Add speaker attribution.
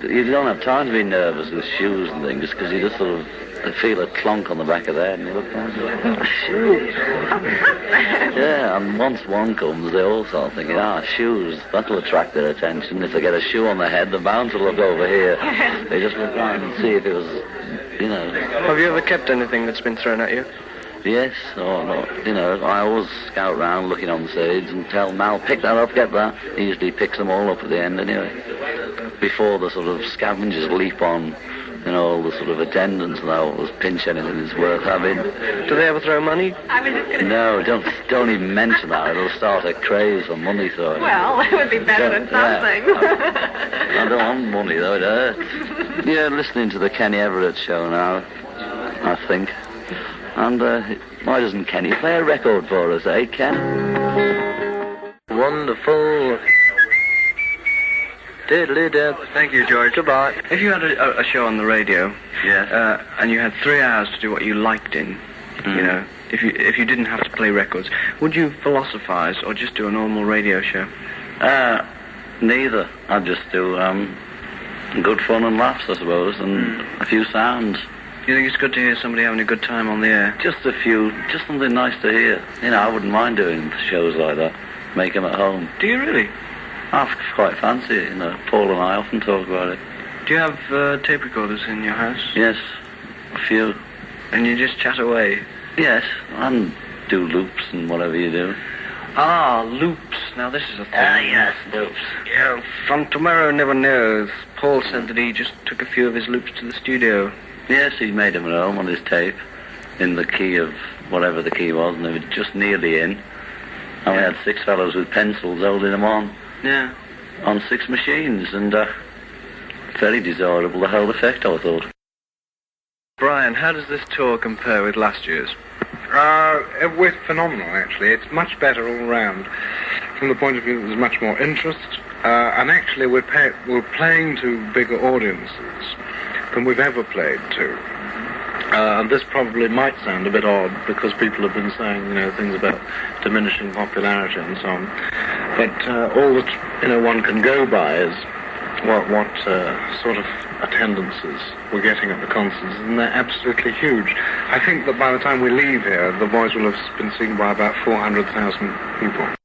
Speaker 1: You don't have time to be nervous with shoes and things because you just sort of feel a clonk on the back of the head and you look down to shoes. Yeah, and once one comes, they all start thinking, shoes, that'll attract their attention. If they get a shoe on their head, the bound to look over here. They just look around and see if it was,
Speaker 2: Have you ever kept anything that's been thrown at you?
Speaker 1: Yes, I always scout round looking on the sides and tell Mal, pick that up, get that. He usually picks them all up at the end anyway. Before the sort of scavengers leap on, all the sort of attendants and always pinch anything that's worth having.
Speaker 2: Do they ever throw money?
Speaker 1: No, don't even mention that. It'll start a craze for money throwing.
Speaker 3: Well, it would be better than something.
Speaker 1: I don't want money, though, it hurts. Yeah, listening to the Kenny Everett show now, I think. And why doesn't Kenny play a record for us, eh, Ken?
Speaker 2: Wonderful. Diddly-dip. Thank you, George. Goodbye. If you had a show on the radio, and you had 3 hours to do what you liked in, if you didn't have to play records, would you philosophize or just do a normal radio show?
Speaker 1: Neither. I'd just do good fun and laughs, I suppose, and a few sounds.
Speaker 2: Do you think it's good to hear somebody having a good time on the air?
Speaker 1: Just a few, just something nice to hear. I wouldn't mind doing shows like that. Make them at home.
Speaker 2: Do you really?
Speaker 1: I quite fancy it, Paul and I often talk about it.
Speaker 2: Do you have tape recorders in your house?
Speaker 1: Yes, a few.
Speaker 2: And you just chat away?
Speaker 1: Yes, and do loops and whatever you do.
Speaker 2: Loops. Now this is a thing.
Speaker 1: Yes, loops.
Speaker 2: Yeah, from Tomorrow Never Knows, Paul said that he just took a few of his loops to the studio.
Speaker 1: Yes, he made them at home on his tape, in the key of whatever the key was, and they were just nearly in. And we had 6 fellows with pencils holding them on.
Speaker 2: Yeah.
Speaker 1: On 6 machines, and very desirable, the whole effect, I thought.
Speaker 2: Brian, how does this tour compare with last year's?
Speaker 4: We're phenomenal, actually. It's much better all round. From the point of view that there's much more interest, and actually we're playing to bigger audiences than we've ever played to. And this probably might sound a bit odd because people have been saying, things about diminishing popularity and so on. But all that, one can go by is what sort of attendances we're getting at the concerts, and they're absolutely huge. I think that by the time we leave here, the Boys will have been seen by about 400,000 people.